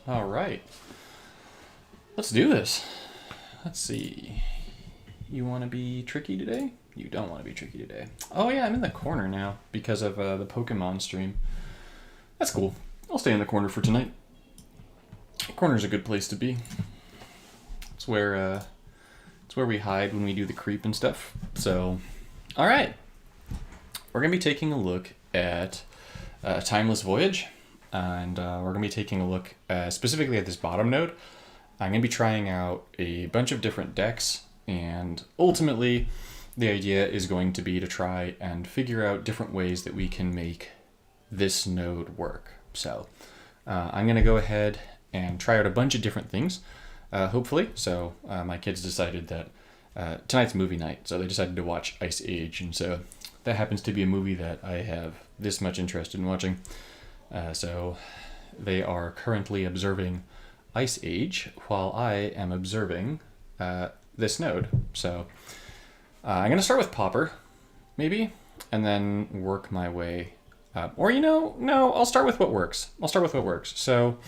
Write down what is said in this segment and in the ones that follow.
All right. Let's do this. Let's see. You want to be tricky today? You don't want to be tricky today. Oh yeah, I'm in the corner now because of the Pokemon stream. That's cool. I'll stay in the corner for tonight. Corner's a good place to be. It's where we hide when we do the creep and stuff. So, all right. We're gonna be taking a look at Timeless Voyage, and we're gonna be taking a look specifically at this bottom node. I'm going to be trying out a bunch of different decks, and ultimately the idea is going to be to try and figure out different ways that we can make this node work. So I'm going to go ahead and try out a bunch of different things, hopefully. So my kids decided that tonight's movie night, so they decided to watch Ice Age, and so that happens to be a movie that I have this much interest in watching. So they are currently observing Ice Age while I am observing this node. So I'm going to start with Popper, maybe, and then work my way up. Or, no, I'll start with what works. So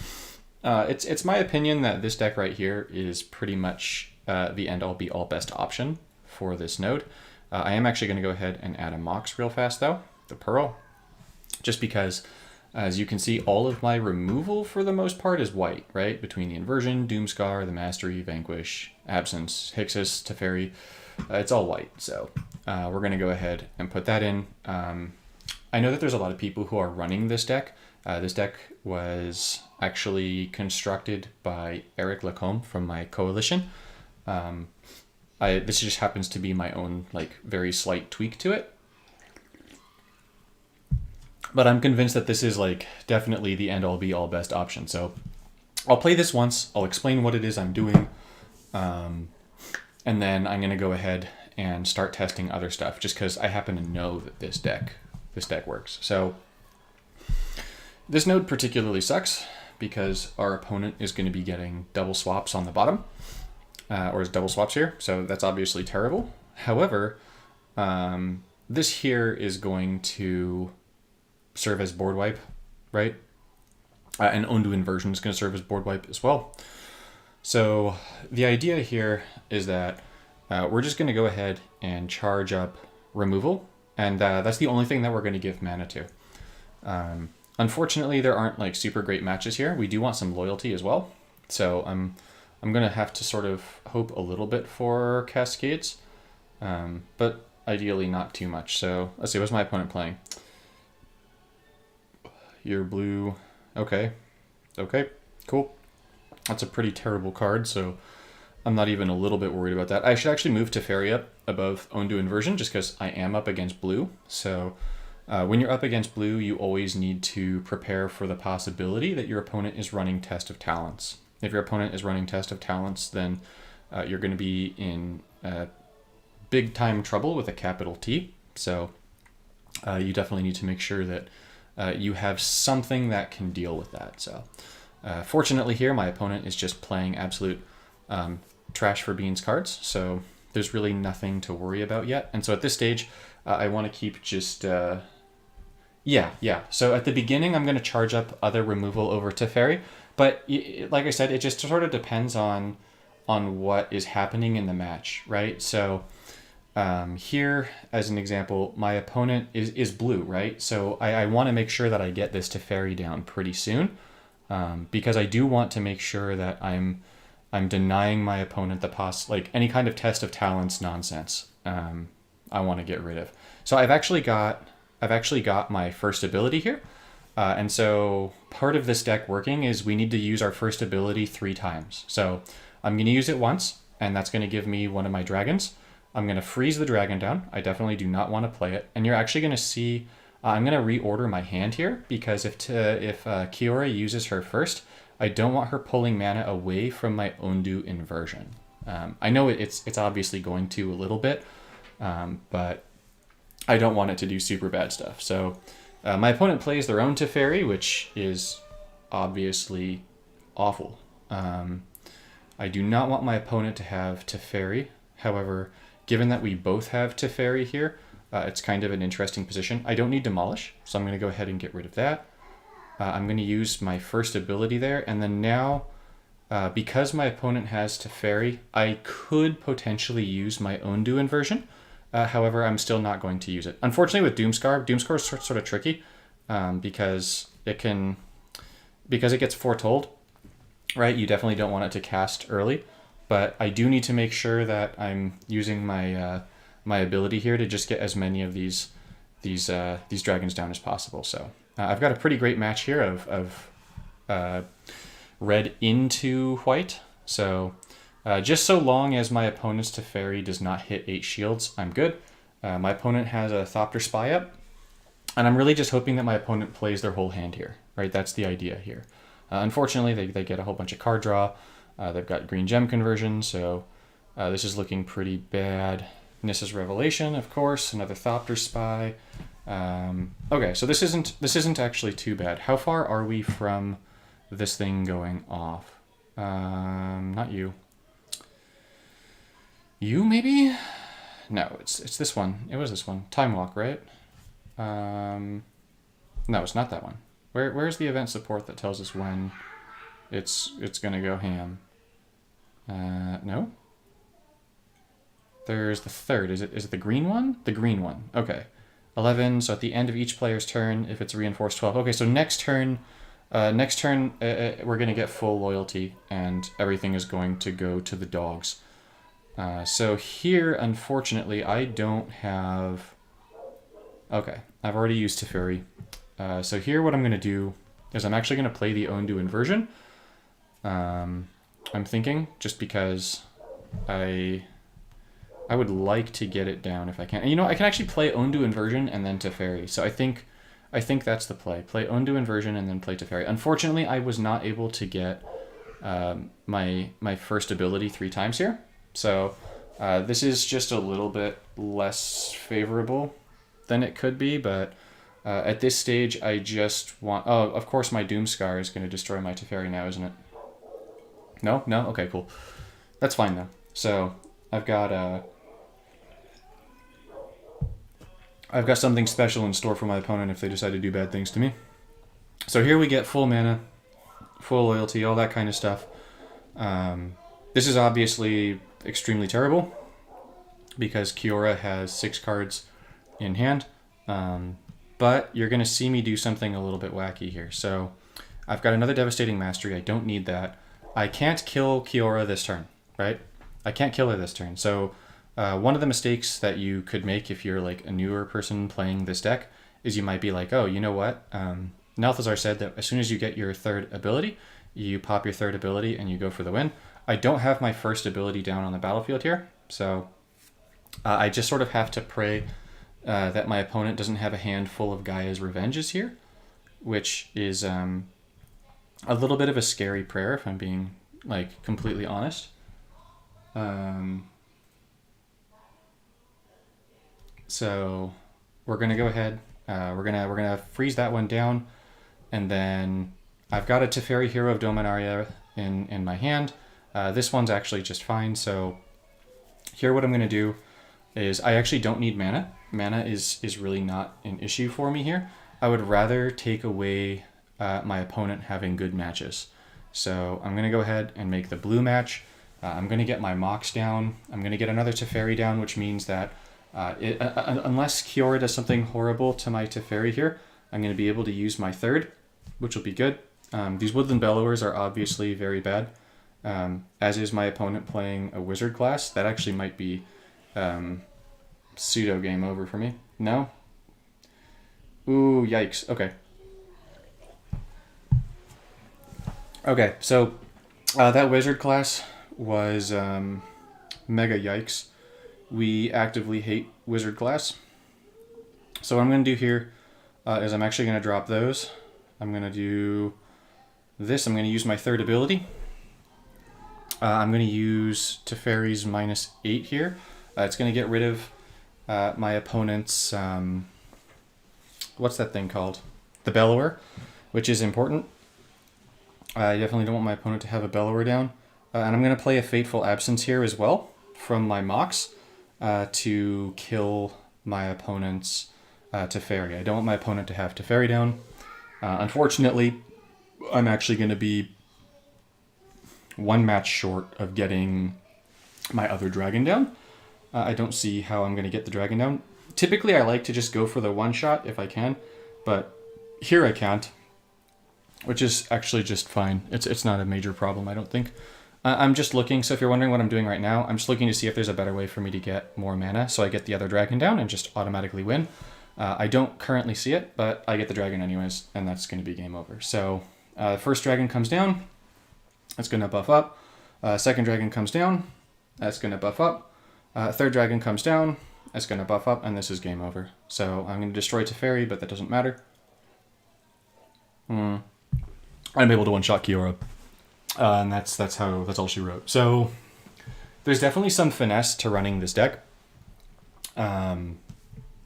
it's my opinion that this deck right here is pretty much the end-all be-all best option for this node. I am actually going to go ahead and add a Mox real fast, though, the Pearl, just because as you can see, all of my removal for the most part is white, right? Between the Inversion, Doomscar, the Mastery, Vanquish, Absence, Hixus, Teferi, it's all white. So we're going to go ahead and put that in. I know that there's a lot of people who are running this deck. This deck was actually constructed by Eric Lacombe from my coalition. This just happens to be my own very slight tweak to it. But I'm convinced that this is definitely the end-all be-all best option. So I'll play this once. I'll explain what it is I'm doing. And then I'm going to go ahead and start testing other stuff just because I happen to know that this deck works. So this node particularly sucks because our opponent is going to be getting double swaps on the bottom. Or is double swaps here. So that's obviously terrible. However, this here is going to serve as board wipe, right? And Ondu Inversion is going to serve as board wipe as well. So the idea here is that we're just going to go ahead and charge up removal, and that's the only thing that we're going to give mana to. Unfortunately, there aren't super great matches here. We do want some loyalty as well, so I'm going to have to sort of hope a little bit for Cascades, but ideally not too much. So let's see, what's my opponent playing? You're blue. Okay, cool. That's a pretty terrible card, so I'm not even a little bit worried about that. I should actually move Teferi up above Ondu Inversion just because I am up against blue. So when you're up against blue, you always need to prepare for the possibility that your opponent is running Test of Talents. If your opponent is running Test of Talents, then you're going to be in big time trouble with a capital T. So you definitely need to make sure that you have something that can deal with that. So fortunately here, my opponent is just playing absolute trash for beans cards. So there's really nothing to worry about yet. And so at this stage, I want to keep just, yeah. So at the beginning, I'm going to charge up other removal over Teferi. But like I said, it just sort of depends on what is happening in the match, right? So here, as an example, my opponent is blue, right? So I want to make sure that I get this Teferi down pretty soon, because I do want to make sure that I'm denying my opponent the any kind of Test of Talents nonsense. I want to get rid of. So I've actually got my first ability here, and so part of this deck working is we need to use our first ability 3 times. So I'm going to use it once, and that's going to give me one of my dragons. I'm going to freeze the dragon down. I definitely do not want to play it. And you're actually going to see, I'm going to reorder my hand here because if Kiora uses her first, I don't want her pulling mana away from my Ondu Inversion. I know it's obviously going to a little bit, but I don't want it to do super bad stuff. So my opponent plays their own Teferi, which is obviously awful. I do not want my opponent to have Teferi. However, given that we both have Teferi here, it's kind of an interesting position. I don't need Demolish, so I'm going to go ahead and get rid of that. I'm going to use my first ability there, and then now, because my opponent has Teferi, I could potentially use my Ondu inversion. However, I'm still not going to use it. Unfortunately, with Doomscar is sort of tricky because it gets foretold, right? You definitely don't want it to cast early, but I do need to make sure that I'm using my my ability here to just get as many of these dragons down as possible. So I've got a pretty great match here of red into white. So just so long as my opponent's Teferi does not hit 8 shields, I'm good. My opponent has a Thopter Spy up, and I'm really just hoping that my opponent plays their whole hand here, right? That's the idea here. Unfortunately, they get a whole bunch of card draw. They've got green gem conversion, so this is looking pretty bad. Nissa's Revelation, of course, another Thopter Spy. Okay, so this isn't actually too bad. How far are we from this thing going off? Not you. You maybe? No, it's this one. It was this one. Time Walk, right? No, it's not that one. Where's the event support that tells us when it's gonna go ham? No. There's the third. Is it the green one? The green one. Okay. 11. So at the end of each player's turn, if it's reinforced 12. Okay, so next turn, we're gonna get full loyalty, and everything is going to go to the dogs. So here, unfortunately, I don't have... Okay, I've already used Teferi. So here what I'm going to do is I'm actually going to play the Ondu inversion. I'm thinking, just because I would like to get it down if I can. And you know, I can actually play Ondu inversion and then Teferi. So I think that's the play. Play Ondu inversion and then play Teferi. Unfortunately, I was not able to get my first ability 3 times here. So this is just a little bit less favorable than it could be, but at this stage I just want... Oh, of course my Doomscar is going to destroy my Teferi now, isn't it? No? No? Okay, cool. That's fine though. So I've got something special in store for my opponent if they decide to do bad things to me. So here we get full mana, full loyalty, all that kind of stuff. This is obviously extremely terrible because Kiora has 6 cards in hand, but you're going to see me do something a little bit wacky here. So I've got another Devastating Mastery. I don't need that. I can't kill Kiora this turn, right? I can't kill her this turn. So one of the mistakes that you could make if you're like a newer person playing this deck is you might be like, oh, you know what? Nalthazar said that as soon as you get your 3rd ability, you pop your 3rd ability and you go for the win. I don't have my first ability down on the battlefield here, so I just sort of have to pray that my opponent doesn't have a hand full of Gaia's Revenges here, which is a little bit of a scary prayer if I'm being like completely honest. So we're gonna go ahead. We're gonna freeze that one down, and then I've got a Teferi Hero of Dominaria in my hand. This one's actually just fine. So here what I'm going to do is I actually don't need mana. Mana is really not an issue for me here. I would rather take away my opponent having good matches. So I'm going to go ahead and make the blue match. I'm going to get my Mox down. I'm going to get another Teferi down, which means that unless Kiora does something horrible to my Teferi here, I'm going to be able to use my 3rd, which will be good. These Woodland Bellowers are obviously very bad. As is my opponent playing a wizard class. That actually might be pseudo game over for me. No? Ooh, yikes. Okay. Okay, so that wizard class was mega yikes. We actively hate wizard class. So what I'm going to do here is I'm actually going to drop those. I'm going to do this. I'm going to use my 3rd ability. I'm going to use Teferi's -8 here. It's going to get rid of my opponent's... what's that thing called? The Bellower, which is important. I definitely don't want my opponent to have a Bellower down. And I'm going to play a Fateful Absence here as well from my Mox to kill my opponent's Teferi. I don't want my opponent to have Teferi down. Unfortunately, I'm actually going to be one match short of getting my other dragon down. I don't see how I'm going to get the dragon down. Typically, I like to just go for the one shot if I can, but here I can't, which is actually just fine. It's not a major problem, I don't think. I'm just looking, so if you're wondering what I'm doing right now, I'm just looking to see if there's a better way for me to get more mana, so I get the other dragon down and just automatically win. I don't currently see it, but I get the dragon anyways, and that's going to be game over. So first dragon comes down, that's going to buff up. Second dragon comes down, that's going to buff up. Third dragon comes down, that's going to buff up, and this is game over. So I'm going to destroy Teferi, but that doesn't matter. I'm able to one-shot Kiora, and that's all she wrote. So there's definitely some finesse to running this deck.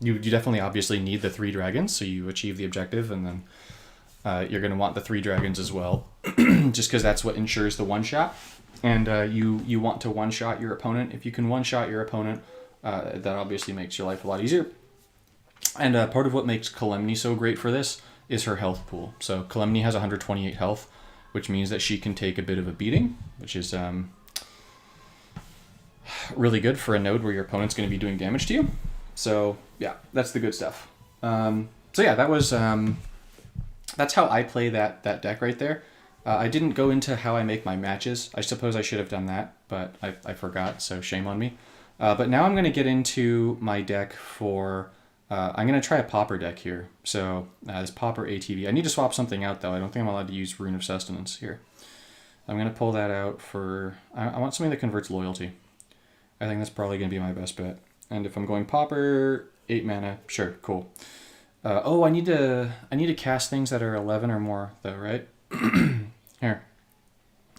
You definitely obviously need the 3 dragons, so you achieve the objective, and then you're going to want the 3 dragons as well, just because that's what ensures the one-shot. And you want to one-shot your opponent. If you can one-shot your opponent, that obviously makes your life a lot easier. And part of what makes Kalemny so great for this is her health pool. So Kalemny has 128 health, which means that she can take a bit of a beating, which is really good for a node where your opponent's going to be doing damage to you. So yeah, that's the good stuff. So yeah, that was that's how I play that deck right there. I didn't go into how I make my matches. I suppose I should have done that, but I forgot, so shame on me. But now I'm going to get into my deck for... I'm going to try a Pauper deck here. So this Pauper ATV. I need to swap something out, though. I don't think I'm allowed to use Rune of Sustenance here. I'm going to pull that out for... I want something that converts loyalty. I think that's probably going to be my best bet. And if I'm going Pauper, 8 mana, sure, cool. Oh, I need to cast things that are 11 or more, though, right? Here.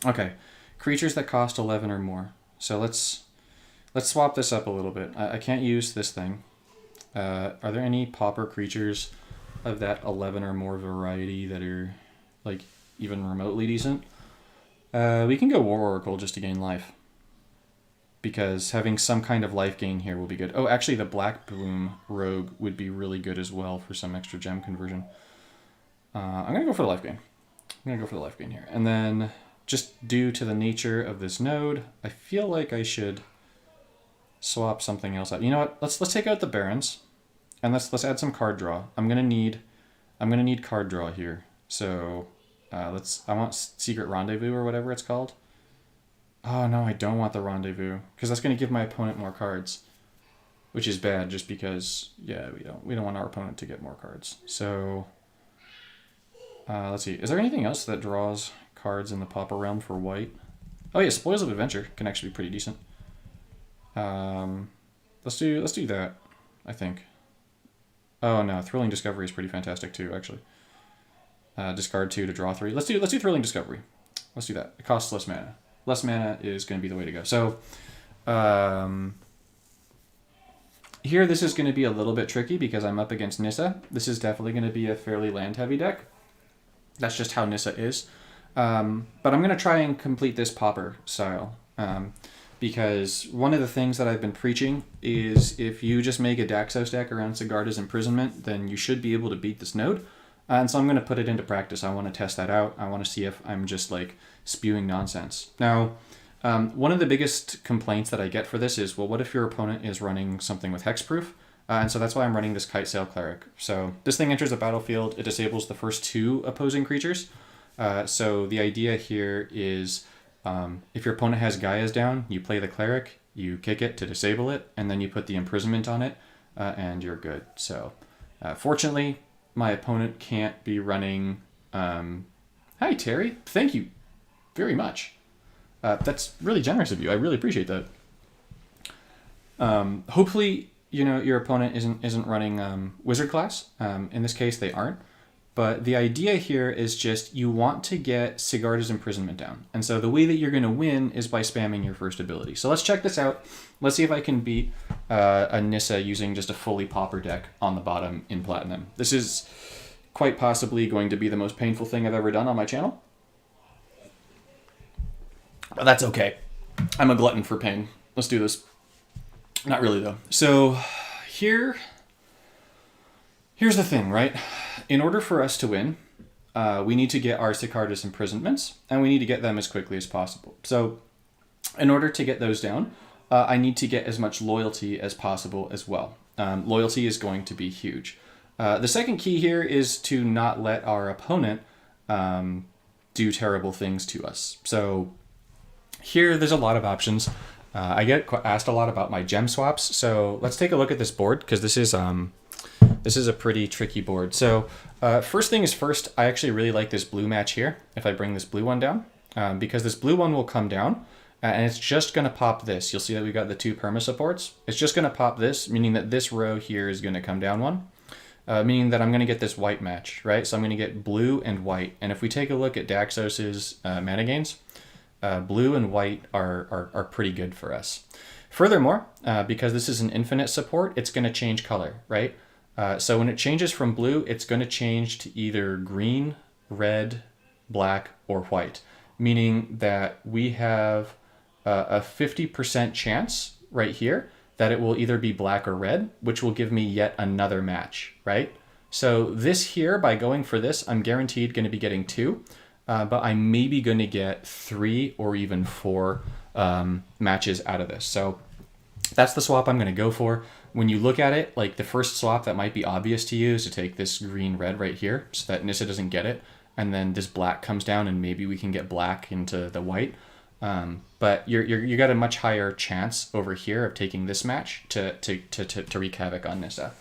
Okay. Creatures that cost 11 or more. So let's swap this up a little bit. I can't use this thing. Are there any Pauper creatures of that 11 or more variety that are like even remotely decent? We can go War Oracle just to gain life, because having some kind of life gain here will be good. Oh, actually the Black Bloom Rogue would be really good as well for some extra gem conversion. I'm going to go for the life gain. I'm going to go for the life gain here. And then, just due to the nature of this node, I feel like I should swap something else out. You know what? Let's take out the Barons, and let's add some card draw. I'm gonna need card draw here. So I want Secret Rendezvous or whatever it's called. Oh no, I don't want the Rendezvous, because that's gonna give my opponent more cards, which is bad. Just because, yeah, we don't want our opponent to get more cards. So. Let's see. Is there anything else that draws cards in the Pauper realm for white? Oh yeah, Spoils of Adventure can actually be pretty decent. Let's do that, I think. Oh no, Thrilling Discovery is pretty fantastic too, actually. Discard 2 to draw 3. Let's do Thrilling Discovery. Let's do that. It costs less mana. Less mana is going to be the way to go. So here this is going to be a little bit tricky because I'm up against Nissa. This is definitely going to be a fairly land heavy deck. That's just how Nissa is. But I'm going to try and complete this Pauper style. Because one of the things that I've been preaching is if you just make a Daxos deck around Sigarda's Imprisonment, then you should be able to beat this node. And so I'm going to put it into practice. I want to test that out. I want to see if I'm just like spewing nonsense. Now, one of the biggest complaints that I get for this is, well, what if your opponent is running something with hexproof? And so that's why I'm running this Kite Sail Cleric. So this thing enters the battlefield. It disables the first 2 opposing creatures. So the idea here is if your opponent has Gaia's down, you play the Cleric, you kick it to disable it, and then you put the Imprisonment on it, and you're good. So fortunately, my opponent can't be running... Hi, Terry. Thank you very much. That's really generous of you. I really appreciate that. Hopefully... your opponent isn't running wizard class. In this case, they aren't. But the idea here is just you want to get Sigarda's Imprisonment down. And so the way that you're going to win is by spamming your first ability. So let's check this out. Let's see if I can beat a Nissa using just a fully Pauper deck on the bottom in Platinum. This is quite possibly going to be the most painful thing I've ever done on my channel. But that's okay. I'm a glutton for pain. Let's do this. Not really, though. So here's the thing, right? In order for us to win, we need to get our Sicarda's Imprisonments, and we need to get them as quickly as possible. So in order to get those down, I need to get as much loyalty as possible as well. Loyalty is going to be huge. The second key here is to not let our opponent do terrible things to us. So here, there's a lot of options. I get asked a lot about my gem swaps. So let's take a look at this board, because this is a pretty tricky board. So first thing is first, I actually really like this blue match here. If I bring this blue one down, because this blue one will come down, and it's just going to pop this. You'll see that we've got the two perma supports. It's just going to pop this, meaning that this row here is going to come down one. Meaning that I'm going to get this white match, right? So I'm going to get blue and white. And if we take a look at Daxos's mana gains, blue and white are pretty good for us. Furthermore, because this is an infinite support, it's going to change color, right? So when it changes from blue, it's going to change to either green, red, black, or white. Meaning that we have a 50% chance right here that it will either be black or red, which will give me yet another match, right? So this here, by going for this, I'm guaranteed going to be getting 2, but I'm maybe going to get 3 or even 4 matches out of this. So that's the swap I'm going to go for. When you look at it, like the first swap that might be obvious to you is to take this green-red right here so that Nissa doesn't get it, and then this black comes down and maybe we can get black into the white. But you got a much higher chance over here of taking this match to wreak havoc on Nissa.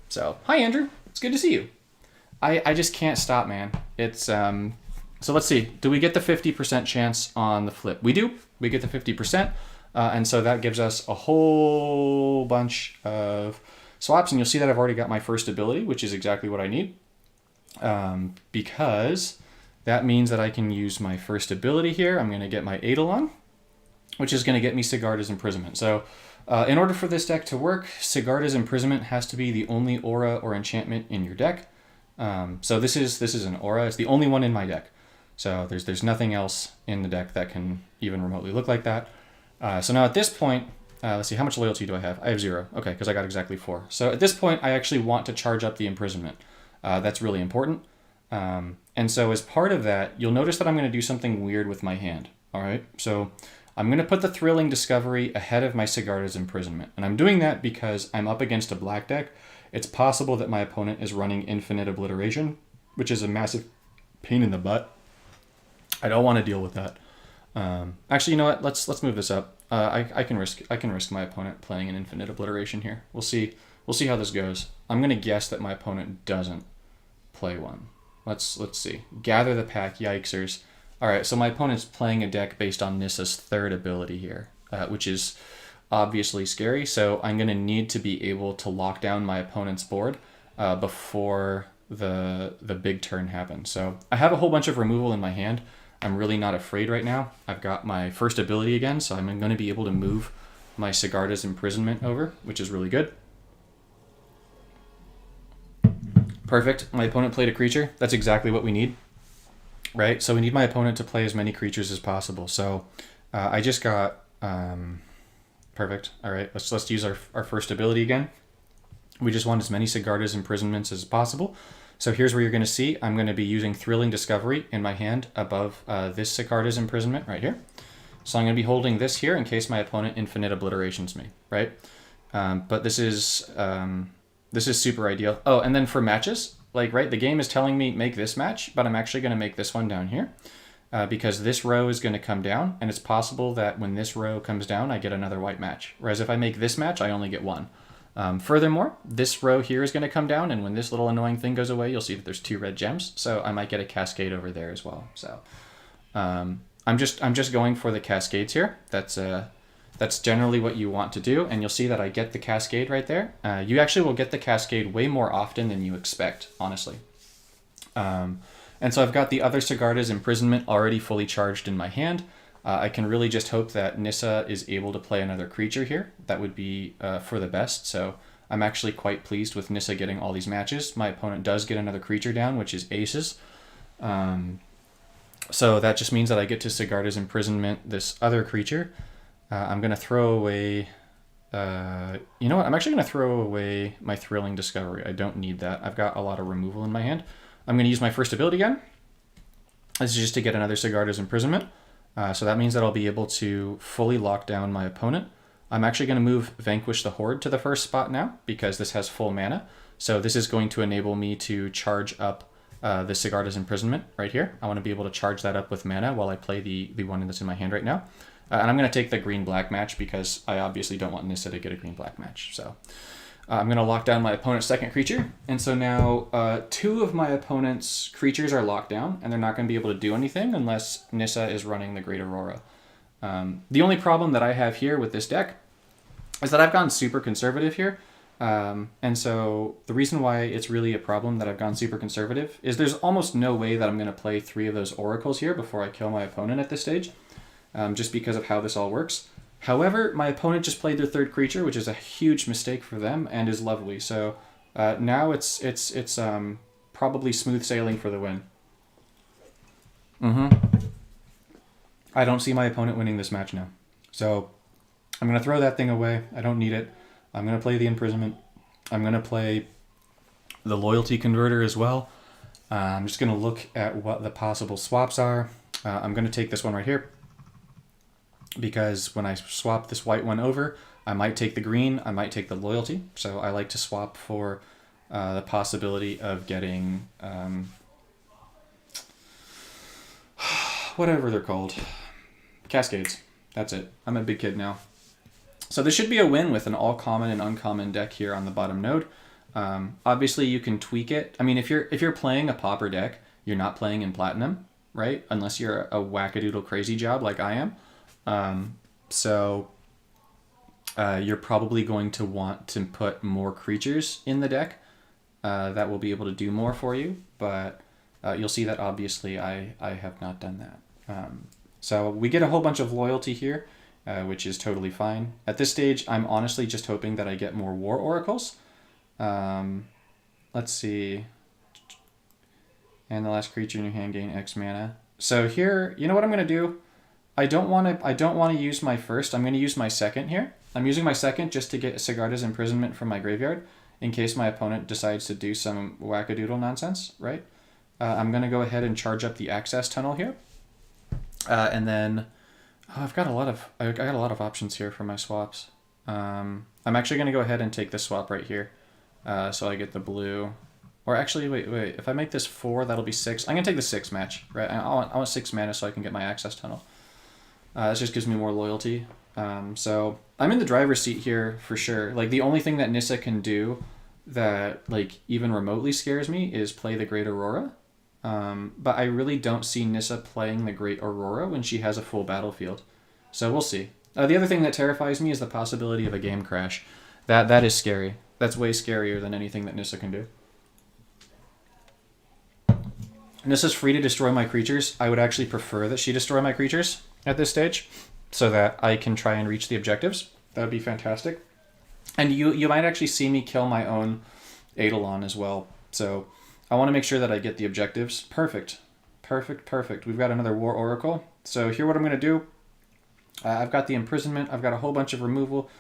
So hi Andrew, it's good to see you. I just can't stop, man. It's so let's see. Do we get the 50% chance on the flip? We do. We get the 50%, and so that gives us a whole bunch of swaps. And you'll see that I've already got my first ability, which is exactly what I need, because that means that I can use my first ability here. I'm going to get my Eidolon, which is going to get me Sigarda's Imprisonment. So in order for this deck to work, Sigarda's Imprisonment has to be the only aura or enchantment in your deck. So this is an aura. It's the only one in my deck. So there's nothing else in the deck that can even remotely look like that. So now at this point, let's see, how much loyalty do I have? I have 0. Okay, because I got exactly 4. So at this point, I actually want to charge up the Imprisonment. That's really important. And so as part of that, you'll notice that I'm going to do something weird with my hand. All right, so I'm going to put the Thrilling Discovery ahead of my Sigarda's Imprisonment. And I'm doing that because I'm up against a black deck. It's possible that my opponent is running Infinite Obliteration, which is a massive pain in the butt. I don't want to deal with that. Actually, you know what? Let's move this up. I can risk my opponent playing an Infinite Obliteration here. We'll see how this goes. I'm going to guess that my opponent doesn't play one. Let's see. Gather the Pack, yikesers. All right, so my opponent's playing a deck based on Nissa's third ability here, which is obviously scary. So I'm going to need to be able to lock down my opponent's board before the big turn happens. So I have a whole bunch of removal in my hand. I'm really not afraid right now. I've got my first ability again, so I'm going to be able to move my Sigarda's Imprisonment over, which is really good. Perfect. My opponent played a creature. That's exactly what we need, right? So we need my opponent to play as many creatures as possible. So I just got perfect. All right, let's use our first ability again. We just want as many Sigarda's Imprisonments as possible. So here's where you're going to see I'm going to be using Thrilling Discovery in my hand above this Sigarda's Imprisonment right here. So I'm going to be holding this here in case my opponent Infinite Obliterations me, right? But this is super ideal. Oh, and then for matches, like, right, the game is telling me make this match, but I'm actually going to make this one down here because this row is going to come down, and it's possible that when this row comes down, I get another white match. Whereas if I make this match, I only get one. Furthermore, this row here is going to come down, and when this little annoying thing goes away, you'll see that there's 2 red gems, so I might get a cascade over there as well. So I'm just going for the cascades here. That's generally what you want to do, and you'll see that I get the cascade right there. You actually will get the cascade way more often than you expect, honestly. And so I've got the other Sigarda's Imprisonment already fully charged in my hand. I can really just hope that Nissa is able to play another creature here. That would be for the best, so I'm actually quite pleased with Nissa getting all these matches. My opponent does get another creature down, which is aces. So that just means that I get to Sigarda's Imprisonment this other creature. I'm going to throw away... you know what? I'm actually going to throw away my Thrilling Discovery. I don't need that. I've got a lot of removal in my hand. I'm going to use my first ability again. This is just to get another Sigarda's Imprisonment. So that means that I'll be able to fully lock down my opponent. I'm actually going to move Vanquish the Horde to the first spot now because this has full mana. So this is going to enable me to charge up the Sigarda's Imprisonment right here. I want to be able to charge that up with mana while I play the one that's in my hand right now. And I'm going to take the green-black match because I obviously don't want Nissa to get a green-black match. So I'm going to lock down my opponent's second creature. And so now 2 of my opponent's creatures are locked down, and they're not going to be able to do anything unless Nissa is running the Great Aurora. The only problem that I have here with this deck is that I've gone super conservative here. And so the reason why it's really a problem that I've gone super conservative is there's almost no way that I'm going to play 3 of those oracles here before I kill my opponent at this stage, just because of how this all works. However, my opponent just played their third creature, which is a huge mistake for them and is lovely. So now it's probably smooth sailing for the win. I don't see my opponent winning this match now. So I'm going to throw that thing away. I don't need it. I'm going to play the Imprisonment. I'm going to play the Loyalty Converter as well. I'm just going to look at what the possible swaps are. I'm going to take this one right here, because when I swap this white one over, I might take the green, I might take the Loyalty. So I like to swap for the possibility of getting whatever they're called. Cascades. That's it. I'm a big kid now. So this should be a win with an all common and uncommon deck here on the bottom node. Obviously you can tweak it. I mean, if you're playing a pauper deck, you're not playing in platinum, right? Unless you're a wackadoodle crazy job like I am. So you're probably going to want to put more creatures in the deck that will be able to do more for you. But you'll see that obviously I have not done that. So we get a whole bunch of loyalty here, which is totally fine. At this stage, I'm honestly just hoping that I get more War Oracles. Let's see. And the last creature in your hand gain X mana. So here, you know what I'm going to do? I don't want to use my first. I'm going to use my second here. I'm using my second just to get Sigarda's Imprisonment from my graveyard in case my opponent decides to do some wackadoodle nonsense, right? I'm going to go ahead and charge up the Access Tunnel here. And then I've got a lot of options here for my swaps. I'm actually going to go ahead and take this swap right here. So I get the blue. Or actually, wait. If I make this 4, that'll be 6. I'm going to take the 6 match, right? I want 6 mana so I can get my Access Tunnel. This just gives me more loyalty. So I'm in the driver's seat here for sure. Like, the only thing that Nissa can do that, like, even remotely scares me is play the Great Aurora. But I really don't see Nissa playing the Great Aurora when she has a full battlefield. So we'll see. The other thing that terrifies me is the possibility of a game crash. That is scary. That's way scarier than anything that Nissa can do. Nissa's free to destroy my creatures. I would actually prefer that she destroy my creatures at this stage so that I can try and reach the objectives. That would be fantastic. And you might actually see me kill my own Eidolon as well. So I want to make sure that I get the objectives. Perfect. We've got another War Oracle. So here what I'm going to do, I've got the Imprisonment. I've got a whole bunch of removal.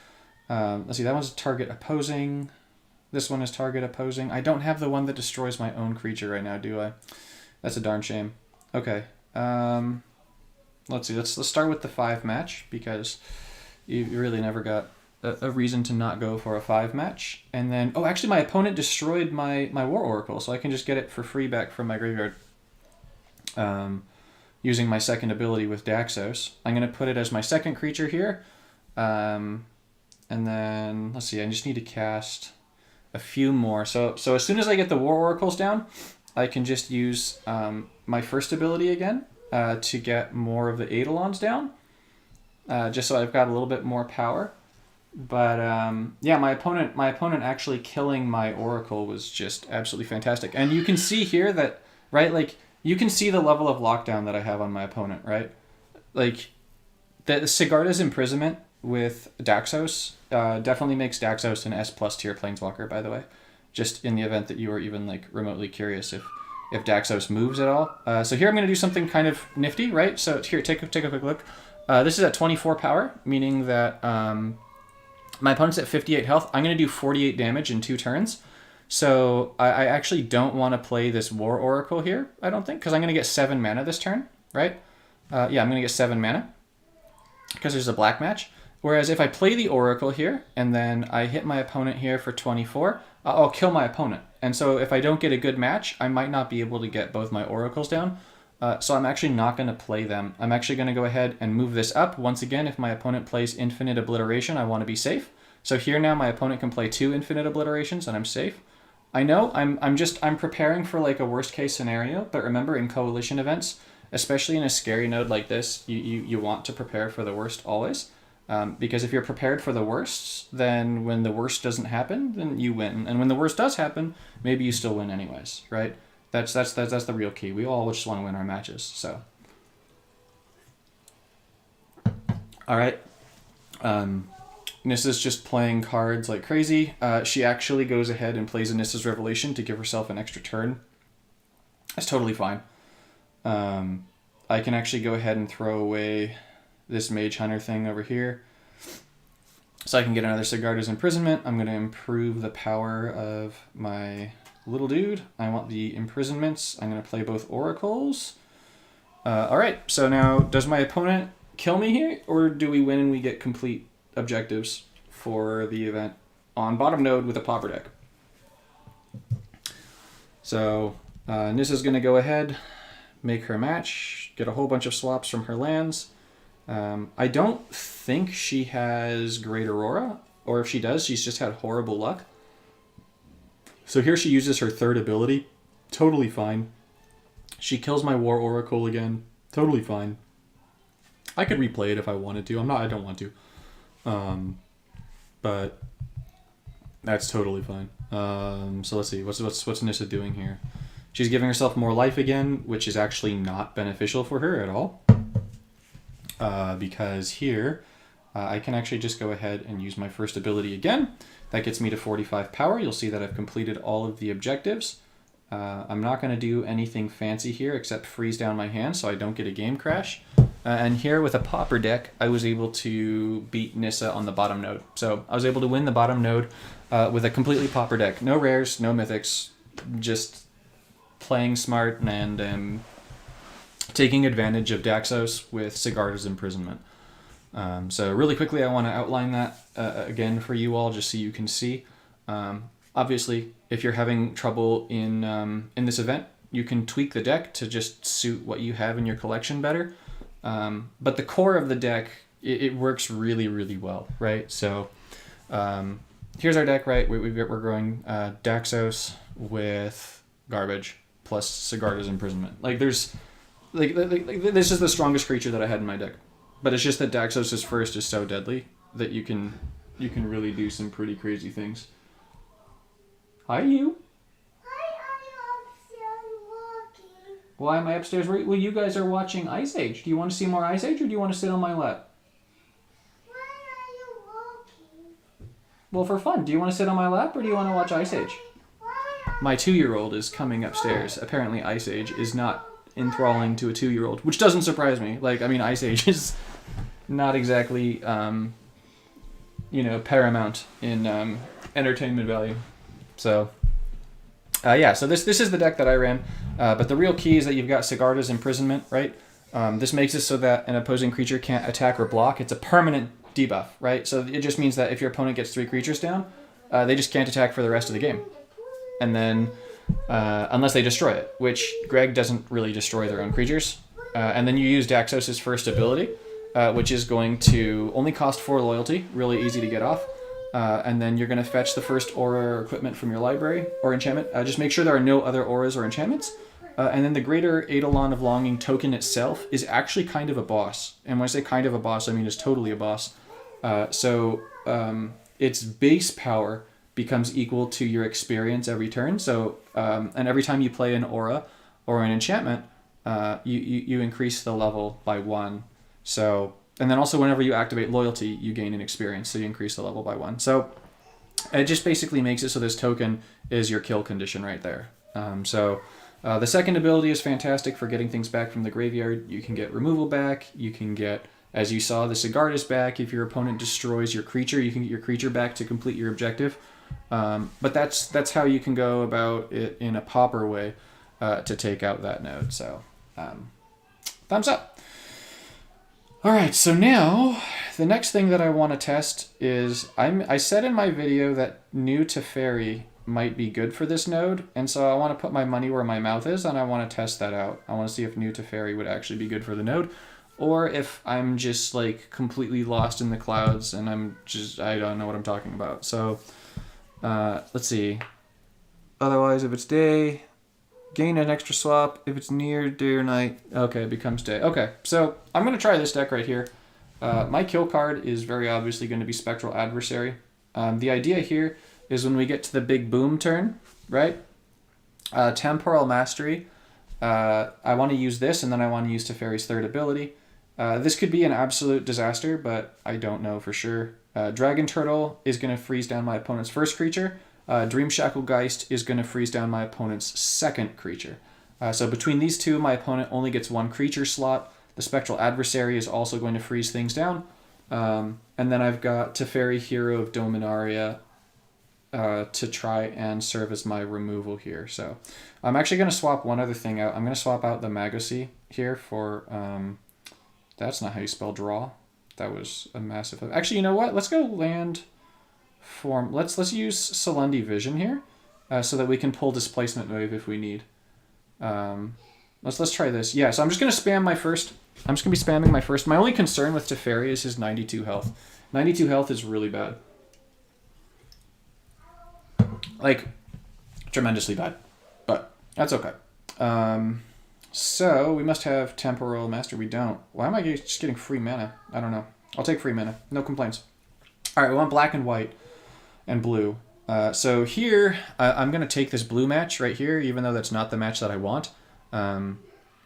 Let's see, that one's target opposing. This one is target opposing. I don't have the one that destroys my own creature right now, do I? That's a darn shame. Okay. Let's see. Let's start with the 5 match because you really never got a reason to not go for a 5 match. And then, oh, actually my opponent destroyed my War Oracle, so I can just get it for free back from my graveyard. Using my second ability with Daxos. I'm going to put it as my second creature here. And then, let's see, I just need to cast a few more. So as soon as I get the War Oracles down, I can just use my first ability again to get more of the Eidolons down. Just so I've got a little bit more power. But yeah, my opponent actually killing my Oracle was just absolutely fantastic. And you can see here that, right, like, you can see the level of lockdown that I have on my opponent, right? Like, the Sigarda's Imprisonment with Daxos definitely makes Daxos an S+ tier Planeswalker, by the way. Just in the event that you are even, like, remotely curious if Daxos moves at all. So here I'm going to do something kind of nifty, right? So here, take a quick look. This is at 24 power, meaning that my opponent's at 58 health. I'm going to do 48 damage in 2 turns. So I actually don't want to play this War Oracle here, I don't think, because I'm going to get 7 mana this turn, right? Yeah, I'm going to get 7 mana because there's a black match. Whereas if I play the Oracle here and then I hit my opponent here for 24, I'll kill my opponent. And so if I don't get a good match, I might not be able to get both my Oracles down. So I'm actually not going to play them. I'm actually going to go ahead and move this up. Once again, if my opponent plays Infinite Obliteration, I want to be safe. So here now my opponent can play 2 Infinite Obliterations and I'm safe. I know I'm preparing for like a worst case scenario, but remember in coalition events, especially in a scary node like this, you want to prepare for the worst always. Because if you're prepared for the worst, then when the worst doesn't happen, then you win. And when the worst does happen, maybe you still win anyways, right? That's the real key. We all just want to win our matches. So, all right. Nissa's just playing cards like crazy. She actually goes ahead and plays a Nissa's Revelation to give herself an extra turn. That's totally fine. I can actually go ahead and throw away this Mage Hunter thing over here. So I can get another Sigarda's Imprisonment. I'm going to improve the power of my little dude. I want the imprisonments. I'm going to play both Oracles. Alright, so now does my opponent kill me here? Or do we win and we get complete objectives for the event on bottom node with a pauper deck? So Nissa's going to go ahead, make her match, get a whole bunch of swaps from her lands. I don't think she has Great Aurora, or if she does, she's just had horrible luck. So here she uses her third ability. Totally fine. She kills my War Oracle again. Totally fine. I could replay it if I wanted to. I don't want to. But that's totally fine. So let's see. What's Nissa doing here? She's giving herself more life again, which is actually not beneficial for her at all. Because here I can actually just go ahead and use my first ability again. That gets me to 45 power. You'll see that I've completed all of the objectives. I'm not going to do anything fancy here except freeze down my hand so I don't get a game crash. And here with a pauper deck, I was able to beat Nissa on the bottom node. So I was able to win the bottom node with a completely pauper deck. No rares, no mythics, just playing smart and taking advantage of Daxos with Sigarda's Imprisonment. So really quickly, I want to outline that again for you all, just so you can see. Obviously, if you're having trouble in this event, you can tweak the deck to just suit what you have in your collection better. But the core of the deck, it works really, really well, right? So here's our deck, right? We're going Daxos with garbage plus Sigarda's Imprisonment. Like there's like this is the strongest creature that I had in my deck. But it's just that Daxos' first is so deadly that you can really do some pretty crazy things. Hi, you. Why are you upstairs walking? Why am I upstairs? Well, you guys are watching Ice Age. Do you want to see more Ice Age, or do you want to sit on my lap? Why are you walking? Well, for fun. Do you want to sit on my lap, or do you want to watch Ice Age? My 2-year-old is coming upstairs. Apparently, Ice Age is not enthralling to a 2-year-old, which doesn't surprise me. Like, I mean, Ice Age is not exactly, paramount in entertainment value. So, yeah, so this is the deck that I ran. But the real key is that you've got Sigarda's Imprisonment, right? This makes it so that an opposing creature can't attack or block. It's a permanent debuff, right? So it just means that if your opponent gets 3 creatures down, they just can't attack for the rest of the game. And then, unless they destroy it, which Greg doesn't really destroy their own creatures. And then you use Daxos' first ability, which is going to only cost 4 loyalty, really easy to get off. And then you're going to fetch the first aura or equipment from your library, or enchantment. Just make sure there are no other auras or enchantments. And then the Greater Eidolon of Longing token itself is actually kind of a boss. And when I say kind of a boss, I mean it's totally a boss. So its base power becomes equal to your experience every turn. So, and every time you play an aura or an enchantment, you increase the level by 1. So, and then also whenever you activate loyalty, you gain an experience, so you increase the level by 1. So it just basically makes it so this token is your kill condition right there. The second ability is fantastic for getting things back from the graveyard. You can get removal back. You can get, as you saw, the Sigarda's back. If your opponent destroys your creature, you can get your creature back to complete your objective. But that's how you can go about it in a proper way to take out that node. So thumbs up. All right, so now the next thing that I want to test is I said in my video that new Teferi might be good for this node, and so I want to put my money where my mouth is, and I want to test that out. I want to see if new Teferi would actually be good for the node, or if I'm just like completely lost in the clouds and I don't know what I'm talking about. So let's see. Otherwise, if it's day, gain an extra swap. If it's near day or night, okay, it becomes day. Okay, so I'm going to try this deck right here. My kill card is very obviously going to be Spectral Adversary. The idea here is when we get to the big boom turn, right? Temporal Mastery. I want to use this, and then I want to use Teferi's third ability. This could be an absolute disaster, but I don't know for sure. Dragon Turtle is going to freeze down my opponent's first creature. Dream Shackle Geist is going to freeze down my opponent's second creature. So between these two, my opponent only gets one creature slot. The Spectral Adversary is also going to freeze things down. And then I've got Teferi, Hero of Dominaria, to try and serve as my removal here. So I'm actually going to swap one other thing out. I'm going to swap out the Magosi here for... that's not how you spell draw. That was a massive... Actually, you know what? Let's go land form. Let's use Selendi Vision here so that we can pull Displacement Wave if we need. Let's try this. Yeah, so I'm just going to spam my first... I'm just going to be spamming my first. My only concern with Teferi is his 92 health. 92 health is really bad. Like, tremendously bad. But that's okay. So, we must have Temporal Master. We don't. Why am I just getting free mana? I don't know. I'll take free mana. No complaints. Alright, we want black and white and blue. So here, I'm going to take this blue match right here, even though that's not the match that I want.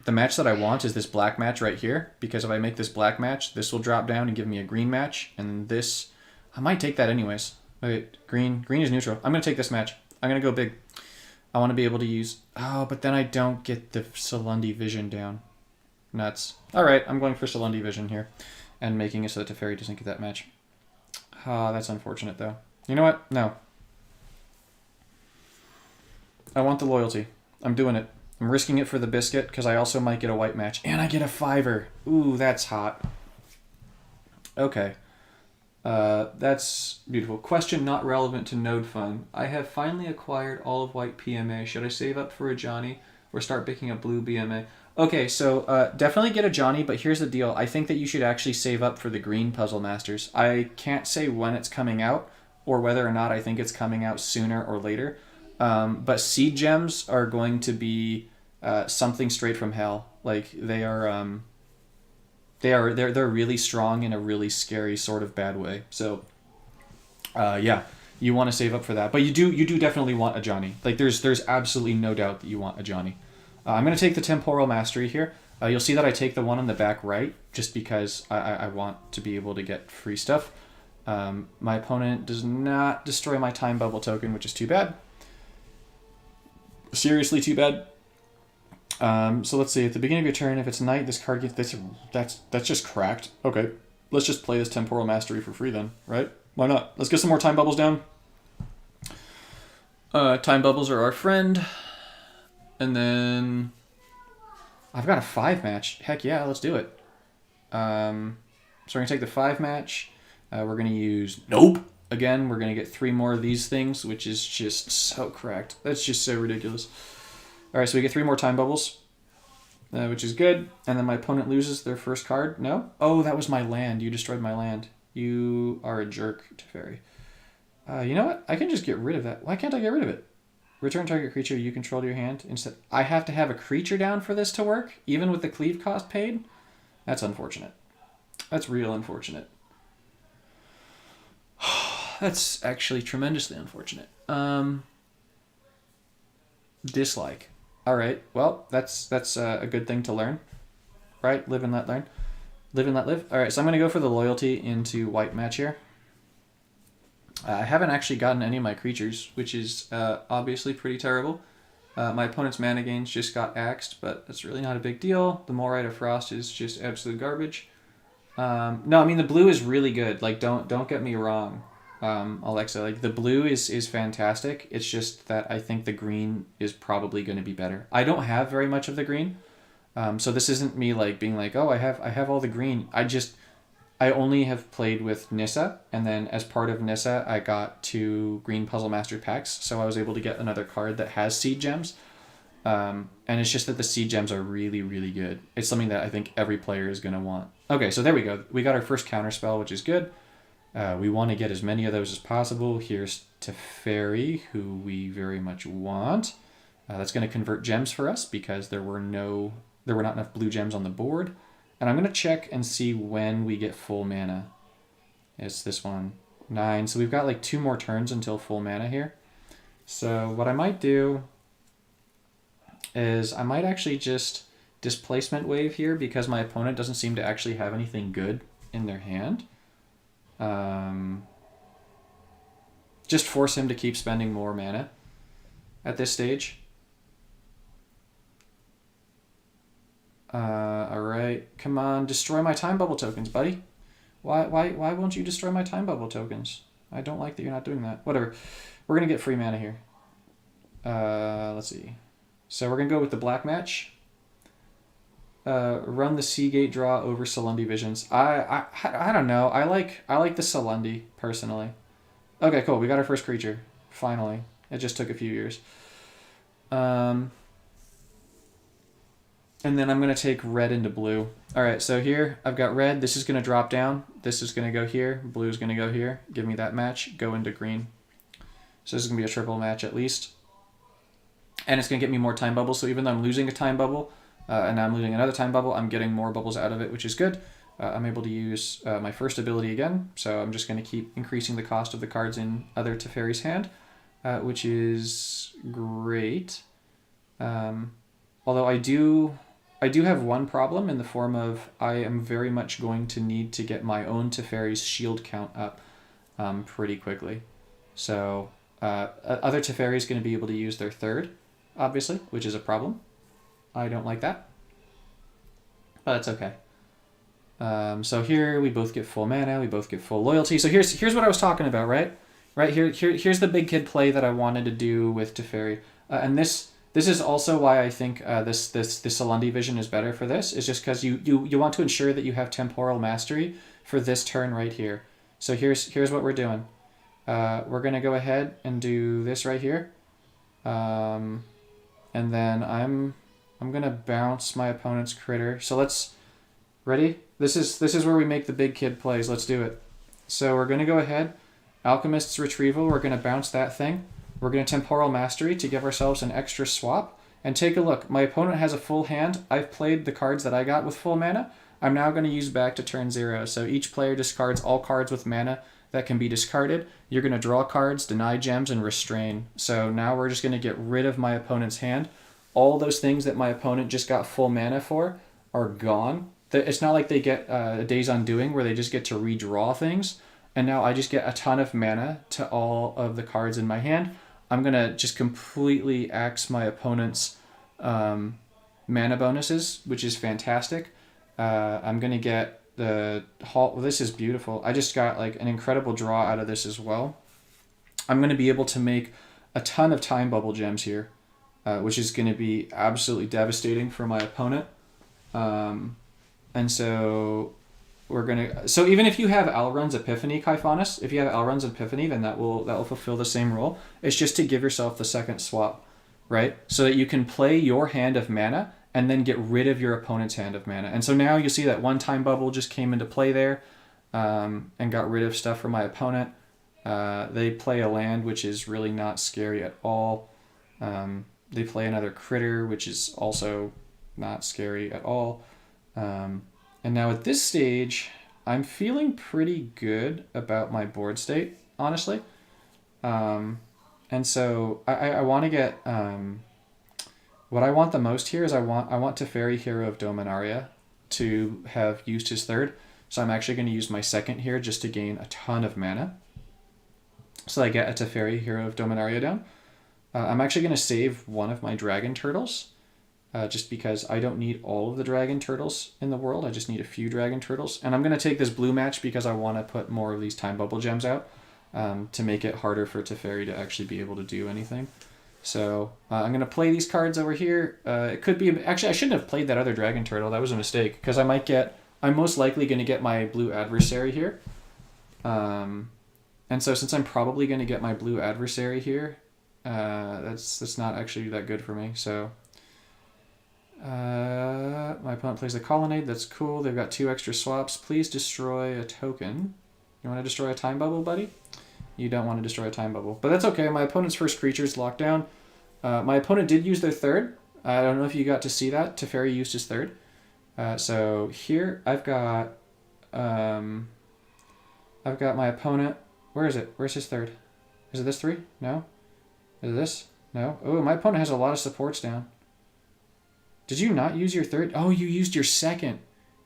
The match that I want is this black match right here, because if I make this black match, this will drop down and give me a green match, and this... I might take that anyways. Wait, green is neutral. I'm going to take this match. I'm going to go big. I want to be able to use... Oh, but then I don't get the Selendi Vision down. Nuts. Alright, I'm going for Selendi Vision here, and making it so that Teferi doesn't get that match. Ah, that's unfortunate, though. You know what? No. I want the loyalty. I'm doing it. I'm risking it for the biscuit, because I also might get a white match. And I get a 5-er. Ooh, that's hot. Okay. That's beautiful. Question not relevant to node fun. I have finally acquired all of white PMA. Should I save up for a Johnny or start picking up blue BMA? Okay, so definitely get a Johnny, but here's the deal. I think that you should actually save up for the green Puzzle Masters. I can't say when it's coming out or whether or not I think it's coming out sooner or later. But seed gems are going to be something straight from hell. Like they're really strong in a really scary sort of bad way. So yeah, you want to save up for that. But you do definitely want a Johnny. Like there's absolutely no doubt that you want a Johnny. I'm going to take the Temporal Mastery here. You'll see that I take the one on the back right just because I want to be able to get free stuff. My opponent does not destroy my Time Bubble token, which is too bad. Seriously too bad. So let's see. At the beginning of your turn, if it's night, this card gets this. That's just cracked. Okay, let's just play this Temporal Mastery for free then, right? Why not? Let's get some more Time Bubbles down. Time Bubbles are our friend. And then I've got a 5 match. Heck yeah, let's do it. So we're gonna take the 5 match. We're gonna use nope. Again, we're gonna get 3 more of these things, which is just so cracked. That's just so ridiculous. All right, so we get 3 more Time Bubbles, which is good. And then my opponent loses their first card. No? Oh, that was my land. You destroyed my land. You are a jerk, Teferi. You know what? I can just get rid of that. Why can't I get rid of it? Return target creature you control to your hand. Instead, I have to have a creature down for this to work, even with the cleave cost paid? That's unfortunate. That's real unfortunate. That's actually tremendously unfortunate. Dislike. All right. Well, that's a good thing to learn, right? Live and let learn. Live and let live. All right. So I'm going to go for the loyalty into white match here. I haven't actually gotten any of my creatures, which is obviously pretty terrible. My opponent's mana gains just got axed, but that's really not a big deal. The Morite of Frost is just absolute garbage. No, I mean the blue is really good. Like don't get me wrong. Alexa. Like the blue is fantastic. It's just that I think the green is probably going to be better. I don't have very much of the green, so this isn't me like being like, oh, I have all the green. I only have played with Nissa, and then as part of Nissa, I got 2 green Puzzle Master packs, so I was able to get another card that has seed gems. And it's just that the seed gems are really, really good. It's something that I think every player is going to want. Okay, so there we go. We got our first counter spell, which is good. We want to get as many of those as possible. Here's Teferi, who we very much want. That's going to convert gems for us because there were not enough blue gems on the board. And I'm going to check and see when we get full mana. It's this one, 9. So we've got like 2 more turns until full mana here. So what I might do is I might actually just displacement wave here because my opponent doesn't seem to actually have anything good in their hand. Just force him to keep spending more mana at this stage. Alright, come on, destroy my time bubble tokens, buddy. Why won't you destroy my time bubble tokens? I don't like that you're not doing that. Whatever. We're going to get free mana here. Let's see. So we're going to go with the black match. Run the Seagate draw over Salundi Visions. I don't know. I like the Salundi, personally. Okay, cool. We got our first creature. Finally. It just took a few years. And then I'm going to take red into blue. Alright, so here I've got red. This is going to drop down. This is going to go here. Blue is going to go here. Give me that match. Go into green. So this is going to be a triple match at least. And it's going to get me more time bubbles. So even though I'm losing a time bubble, and now I'm losing another time bubble, I'm getting more bubbles out of it, which is good. I'm able to use my first ability again. So I'm just going to keep increasing the cost of the cards in other Teferi's hand, which is great. Although I do have one problem in the form of I am very much going to need to get my own Teferi's shield count up pretty quickly. So other Teferi is going to be able to use their third, obviously, which is a problem. I don't like that, but it's okay. So here we both get full mana, we both get full loyalty. So here's what I was talking about, right? Right here's the big kid play that I wanted to do with Teferi, and this is also why I think this Salundi vision is better for this. Is just because you want to ensure that you have temporal mastery for this turn right here. So here's what we're doing. We're gonna go ahead and do this right here, and then I'm gonna bounce my opponent's critter. So let's ready. This is where we make the big kid plays. Let's do it. So we're gonna go ahead, Alchemist's Retrieval. We're gonna bounce that thing. We're going to Temporal Mastery to give ourselves an extra swap. And take a look. My opponent has a full hand. I've played the cards that I got with full mana. I'm now going to use back to turn 0. So each player discards all cards with mana that can be discarded. You're going to draw cards, deny gems, and restrain. So now we're just going to get rid of my opponent's hand. All those things that my opponent just got full mana for are gone. It's not like they get a Day's Undoing where they just get to redraw things. And now I just get a ton of mana to all of the cards in my hand. I'm going to just completely axe my opponent's mana bonuses, which is fantastic. I'm going to get the... This is beautiful. I just got like an incredible draw out of this as well. I'm going to be able to make a ton of time bubble gems here, which is going to be absolutely devastating for my opponent. And so... So even if you have Alrund's Epiphany, Kaifanis, if you have Alrund's Epiphany, then that will fulfill the same role. It's just to give yourself the second swap, right? So that you can play your hand of mana and then get rid of your opponent's hand of mana. And so now you see that one time bubble just came into play there, and got rid of stuff for my opponent. They play a land, which is really not scary at all. They play another critter, which is also not scary at all. And now at this stage, I'm feeling pretty good about my board state, honestly. And so I want to get... what I want the most here is I want Teferi, Hero of Dominaria, to have used his third. So I'm actually going to use my second here just to gain a ton of mana. So I get a Teferi, Hero of Dominaria down. I'm actually going to save one of my dragon turtles. Just because I don't need all of the dragon turtles in the world. I just need a few dragon turtles. And I'm going to take this blue match because I want to put more of these time bubble gems out. to make it harder for Teferi to actually be able to do anything. So I'm going to play these cards over here. It could be... Actually, I shouldn't have played that other Dragon Turtle. That was a mistake, because I might get... I'm most likely going to get my blue adversary here. And so since I'm probably going to get my blue adversary here, that's not actually that good for me. So my opponent plays the Colonnade. That's cool. They've got 2 extra swaps. Please destroy a token. You want to destroy a time bubble, buddy? You don't want to destroy a time bubble. But that's okay. My opponent's first creature is locked down. My opponent did use their third. I don't know if you got to see that. Teferi used his third. So here I've got my opponent. Where is it? Where's his third? Is it this 3? No? Is it this? No? Oh, my opponent has a lot of supports down. Did you not use your third? Oh, you used your second.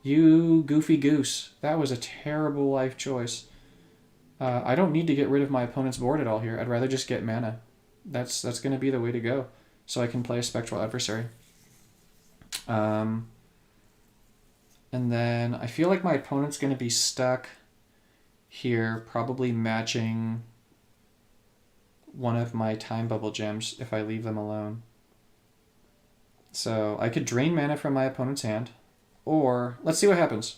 You goofy goose. That was a terrible life choice. I don't need to get rid of my opponent's board at all here. I'd rather just get mana. That's going to be the way to go. So I can play a Spectral Adversary. And then I feel like my opponent's going to be stuck here, probably matching one of my Time Bubble gems if I leave them alone. So I could drain mana from my opponent's hand, or let's see what happens.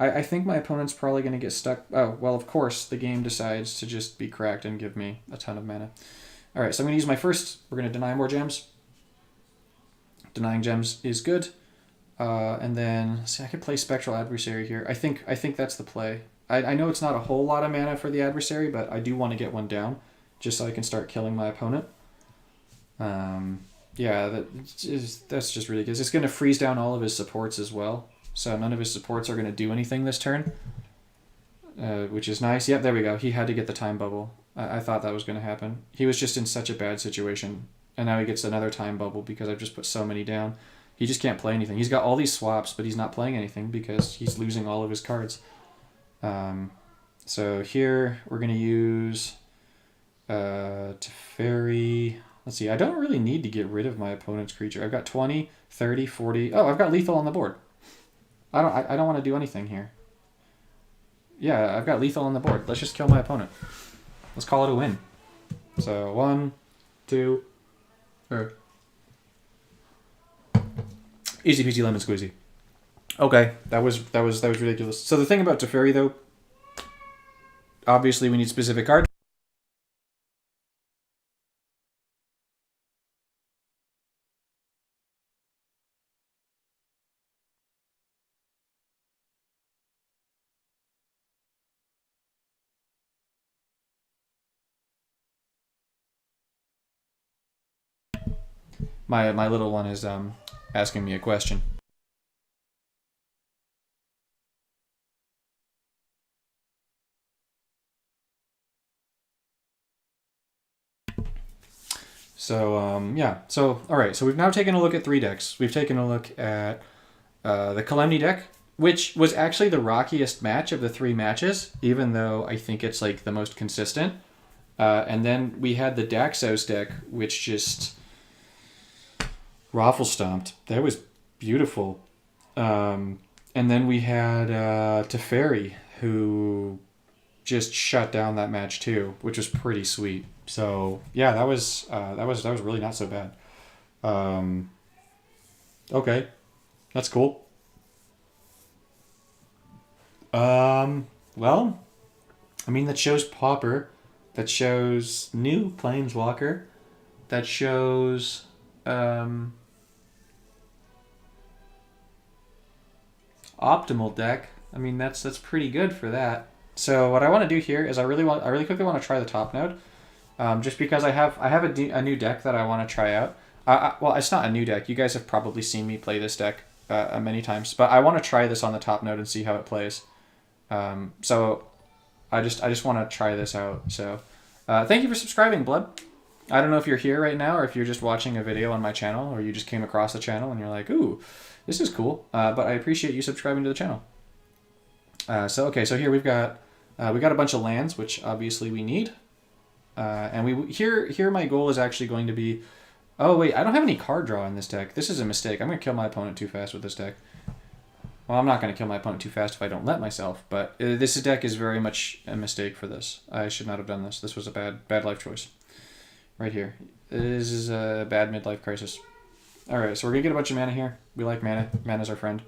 I think my opponent's probably going to get stuck. Oh, well, of course, the game decides to just be cracked and give me a ton of mana. All right, so I'm going to use my first. We're going to deny more gems. Denying gems is good. And then, see, I could play Spectral Adversary here. I think that's the play. I know it's not a whole lot of mana for the adversary, but I do want to get one down, just so I can start killing my opponent. Yeah, that's just ridiculous. It's going to freeze down all of his supports as well. So none of his supports are going to do anything this turn, which is nice. Yep, there we go. He had to get the time bubble. I thought that was going to happen. He was just in such a bad situation, and now he gets another time bubble because I've just put so many down. He just can't play anything. He's got all these swaps, but he's not playing anything because he's losing all of his cards. So here we're going to use Teferi. Let's see. I don't really need to get rid of my opponent's creature. I've got 20, 30, 40. Oh, I've got lethal on the board. I don't want to do anything here. Yeah, I've got lethal on the board. Let's just kill my opponent. Let's call it a win. So 1, 2, or easy peasy lemon squeezy. Okay, that was ridiculous. So the thing about Teferi though, obviously we need specific cards. My little one is asking me a question. So yeah. So all right. So we've now taken a look at 3 decks. We've taken a look at the Kalemny deck, which was actually the rockiest match of the 3 matches, even though I think it's like the most consistent. And then we had the Daxos deck, which just raffle stomped. That was beautiful. And then we had Teferi, who just shut down that match too, which was pretty sweet. So yeah, that was really not so bad. Okay, that's cool. Well, I mean, that shows Pauper, that shows new Planeswalker, that shows optimal deck. I mean, that's pretty good for that. So what I want to do here is I really quickly want to try the top node, just because I have a new deck that I want to try out. Well, it's not a new deck. You guys have probably seen me play this deck many times, but I want to try this on the top node and see how it plays. So I just want to try this out. So thank you for subscribing, Blood. I don't know if you're here right now or if you're just watching a video on my channel or you just came across the channel and you're like, ooh, this is cool. But I appreciate you subscribing to the channel. So here we got a bunch of lands, which obviously we need. And here my goal is actually going to be, oh wait, I don't have any card draw in this deck. This is a mistake. I'm going to kill my opponent too fast with this deck. Well, I'm not going to kill my opponent too fast if I don't let myself, but this deck is very much a mistake for this. I should not have done this. This was a bad life choice. Right here. This is a bad midlife crisis. Alright, so we're going to get a bunch of mana here. We like mana. Mana's our friend.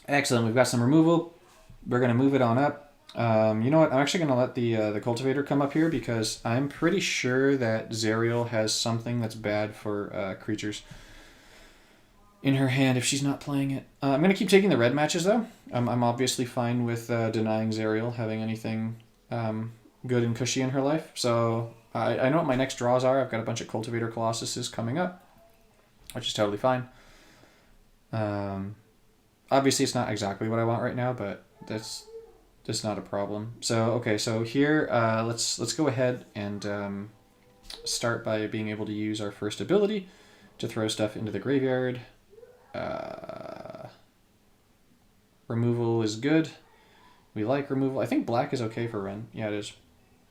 Excellent. We've got some removal. We're going to move it on up. You know what? I'm actually going to let the cultivator come up here because I'm pretty sure that Zerial has something that's bad for creatures in her hand if she's not playing it. I'm going to keep taking the red matches, though. I'm obviously fine with denying Zerial having anything good and cushy in her life. So I know what my next draws are. I've got a bunch of Cultivator Colossuses coming up, which is totally fine. Obviously, it's not exactly what I want right now, but that's not a problem. So, okay, so here, let's go ahead and start by being able to use our first ability to throw stuff into the graveyard. Removal is good. We like removal. I think black is okay for Ren. Yeah, it is.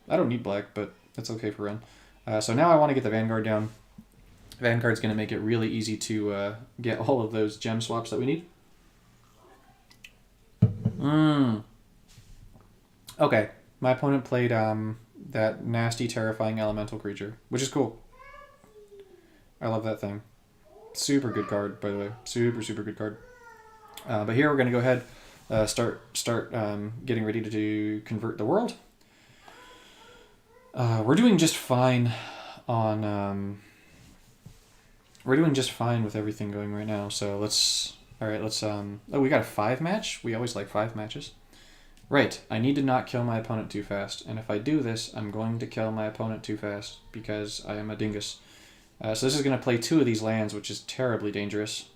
I don't need black, but it's okay for Ren. So now I want to get the Vanguard down. Vanguard's going to make it really easy to get all of those gem swaps that we need. Okay, my opponent played that nasty, terrifying elemental creature, which is cool. I love that thing. Super good card, by the way. Super good card. But here we're going to go ahead, start getting ready to convert the world. We're doing just fine on... we're doing just fine with everything going right now, so let's... Alright, let's... Oh, we got a 5 match? We always like 5 matches. Right, I need to not kill my opponent too fast, and if I do this, I'm going to kill my opponent too fast, because I am a dingus. So this is going to play 2 of these lands, which is terribly dangerous.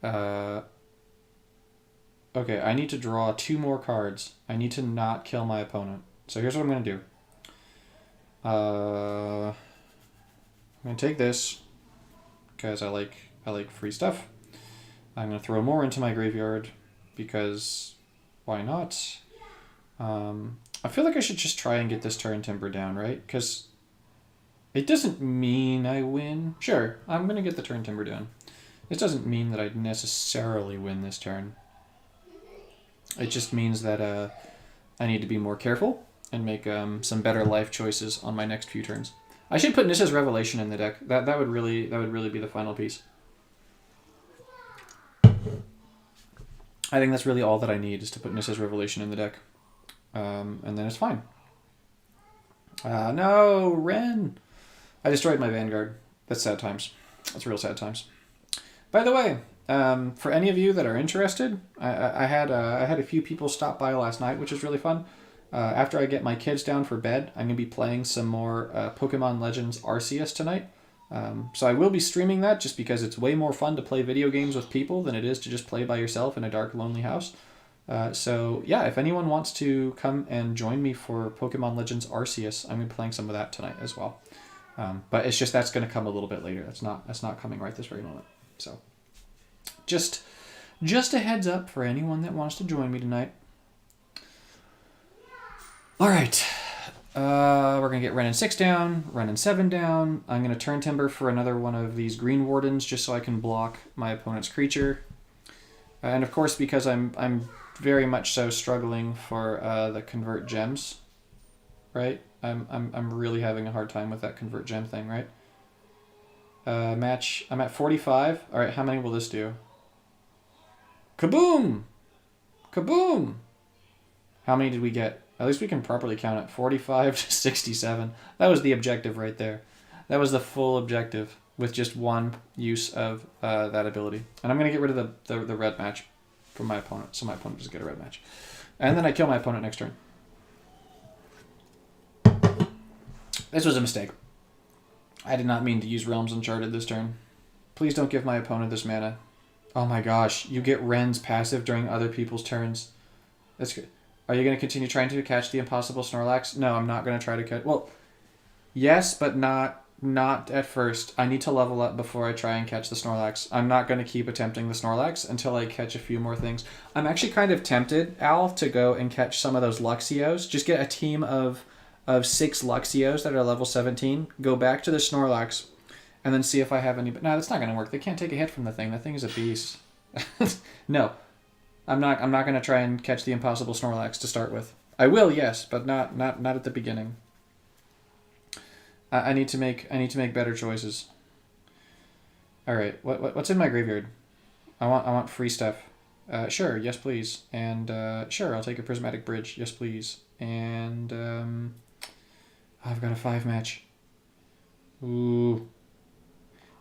Okay, I need to draw 2 more cards. I need to not kill my opponent. So here's what I'm going to do. I'm going to take this, because I like free stuff. I'm going to throw more into my graveyard, because why not? I feel like I should just try and get this turn timber down, right? Because it doesn't mean I win. Sure, I'm going to get the turn timber down. This doesn't mean that I necessarily win this turn. It just means that I need to be more careful and make some better life choices on my next few turns. I should put Nissa's Revelation in the deck. That would really be the final piece. I think that's really all that I need is to put Nissa's Revelation in the deck. And then it's fine. No, Ren! I destroyed my Vanguard. That's sad times. That's real sad times. By the way, for any of you that are interested, I had a few people stop by last night, which is really fun. After I get my kids down for bed, I'm going to be playing some more Pokemon Legends Arceus tonight. So I will be streaming that just because it's way more fun to play video games with people than it is to just play by yourself in a dark, lonely house. So yeah, if anyone wants to come and join me for Pokemon Legends Arceus, I'm going to be playing some of that tonight as well. But it's just that's going to come a little bit later. That's not coming right this very moment. So just a heads up for anyone that wants to join me tonight. All right. We're going to get Renin 6 down, Renin 7 down. I'm going to turn Timber for another one of these Green Wardens just so I can block my opponent's creature. And of course, because I'm very much so struggling for the Convert Gems, right? I'm really having a hard time with that Convert Gem thing, right? Match, I'm at 45. All right, how many will this do? Kaboom! Kaboom! How many did we get? At least we can properly count it. 45 to 67. That was the objective right there. That was the full objective with just one use of that ability. And I'm going to get rid of the red match from my opponent, so my opponent doesn't get a red match. And then I kill my opponent next turn. This was a mistake. I did not mean to use Realms Uncharted this turn. Please don't give my opponent this mana. Oh my gosh, you get Ren's passive during other people's turns. That's good. Are you going to continue trying to catch the impossible Snorlax? No, I'm not going to try to catch... Well, yes, but not at first. I need to level up before I try and catch the Snorlax. I'm not going to keep attempting the Snorlax until I catch a few more things. I'm actually kind of tempted, Al, to go and catch some of those Luxios. Just get a team of 6 Luxios that are level 17. Go back to the Snorlax and then see if I have any. But no, that's not going to work. They can't take a hit from the thing. That thing is a beast. No, I'm not going to try and catch the impossible Snorlax to start with. I will, yes, but not at the beginning. I need to make better choices. All right, what's in my graveyard? I want free stuff. Sure, yes please. And sure, I'll take a prismatic bridge. Yes please. And I've got a 5-match. Ooh.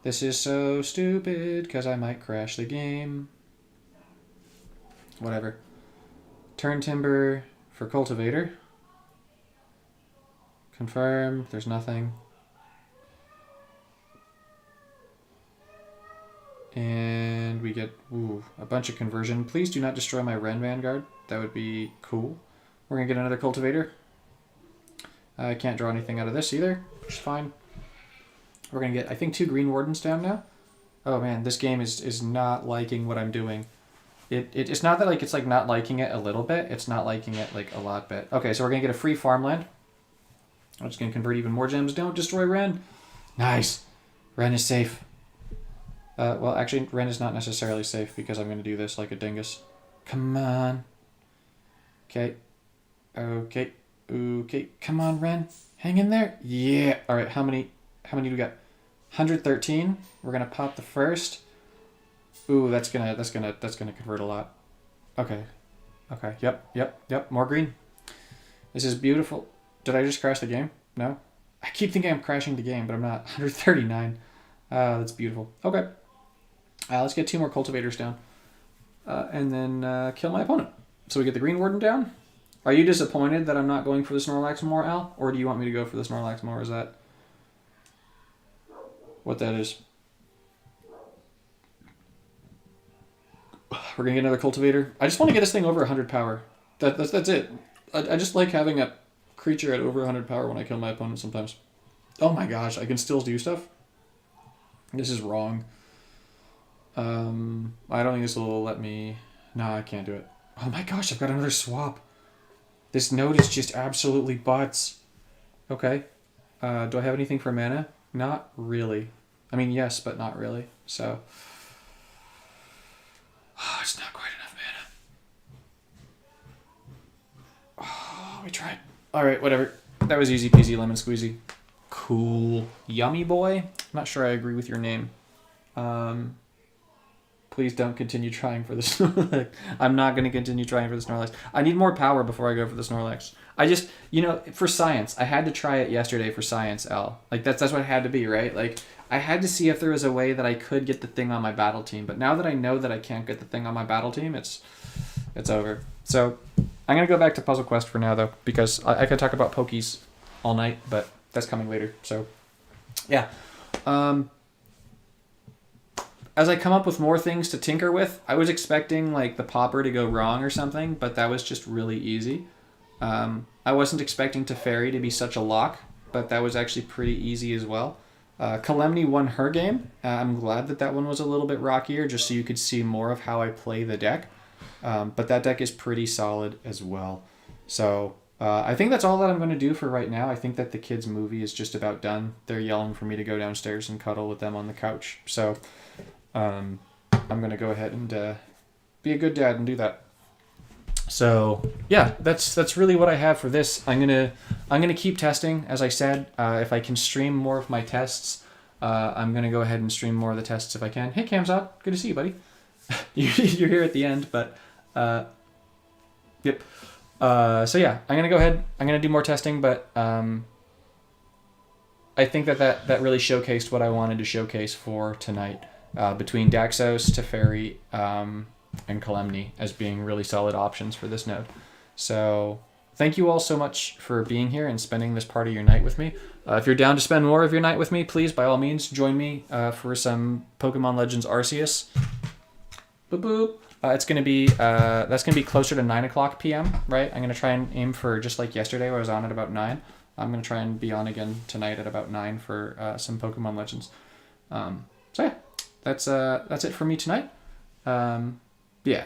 This is so stupid because I might crash the game. Whatever. Turn Timber for Cultivator. Confirm. There's nothing. And we get a bunch of conversion. Please do not destroy my Ren Vanguard. That would be cool. We're going to get another Cultivator. I can't draw anything out of this either, which is fine. We're going to get, I think, 2 Green Wardens down now. Oh man, this game is not liking what I'm doing. It's not that like it's like not liking it a little bit. It's not liking it like a lot bit. Okay, so we're going to get a free farmland. I'm just going to convert even more gems. Don't destroy Ren. Nice. Ren is safe. Well, actually, Ren is not necessarily safe because I'm going to do this like a dingus. Come on. Okay. Okay. Okay. Come on, Ren. Hang in there. Yeah. All right. How many do we got? 113. We're going to pop the first. Ooh, that's gonna convert a lot. Okay. Okay. Yep. More green. This is beautiful. Did I just crash the game? No. I keep thinking I'm crashing the game, but I'm not. 139. That's beautiful. Okay. Let's get 2 more cultivators down. And then kill my opponent. So we get the Green Warden down. Are you disappointed that I'm not going for the Snorlax more, Al? Or do you want me to go for the Snorlax more? Is that what that is? We're going to get another cultivator. I just want to get this thing over 100 power. That's it. I just like having a creature at over 100 power when I kill my opponent sometimes. Oh my gosh, I can still do stuff? This is wrong. I don't think this will let me... No, I can't do it. Oh my gosh, I've got another swap. This node is just absolutely butts. Okay. Do I have anything for mana? Not really. I mean, yes, but not really. So... Oh, it's not quite enough mana. Oh, we tried. Alright, whatever. That was easy peasy lemon squeezy. Cool. Yummy boy? I'm not sure I agree with your name. Please don't continue trying for the Snorlax. I'm not going to continue trying for the Snorlax. I need more power before I go for the Snorlax. I just, for science, I had to try it yesterday for science, Al. Like, that's what it had to be, right? Like, I had to see if there was a way that I could get the thing on my battle team. But now that I know that I can't get the thing on my battle team, it's over. So, I'm going to go back to Puzzle Quest for now, though, because I could talk about Pokies all night, but that's coming later. So, yeah. As I come up with more things to tinker with, I was expecting like the popper to go wrong or something, but that was just really easy. I wasn't expecting Teferi to be such a lock, but that was actually pretty easy as well. Kalemny won her game. I'm glad that one was a little bit rockier, just so you could see more of how I play the deck. But that deck is pretty solid as well. So I think that's all that I'm going to do for right now. I think that the kids' movie is just about done. They're yelling for me to go downstairs and cuddle with them on the couch. So... I'm going to go ahead and be a good dad and do that. So, yeah, that's really what I have for this. I'm going to keep testing, as I said. If I can stream more of my tests, I'm going to go ahead and stream more of the tests if I can. Hey, Kamzat, good to see you, buddy. You're here at the end, but yep. So, yeah, I'm going to go ahead. I'm going to do more testing, but I think that really showcased what I wanted to showcase for tonight. Between Daxos, Teferi, and Kalemny as being really solid options for this node. So thank you all so much for being here and spending this part of your night with me. If you're down to spend more of your night with me, please, by all means, join me for some Pokemon Legends Arceus. Boop boop. It's gonna be that's gonna be closer to 9:00 p.m. Right? I'm gonna try and aim for just like yesterday, where I was on at about 9. I'm gonna try and be on again tonight at about 9 for some Pokemon Legends. So yeah. That's it for me tonight. Yeah.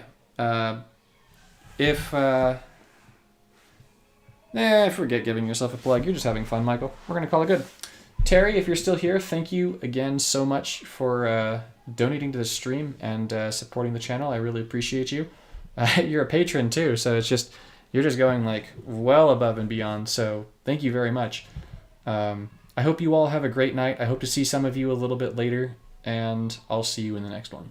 Forget giving yourself a plug. You're just having fun, Michael. We're going to call it good. Take Terry, if you're still here, thank you again so much for donating to the stream and supporting the channel. I really appreciate you. You're a patron too, so you're just going like well above and beyond. So thank you very much. I hope you all have a great night. I hope to see some of you a little bit later, and I'll see you in the next one.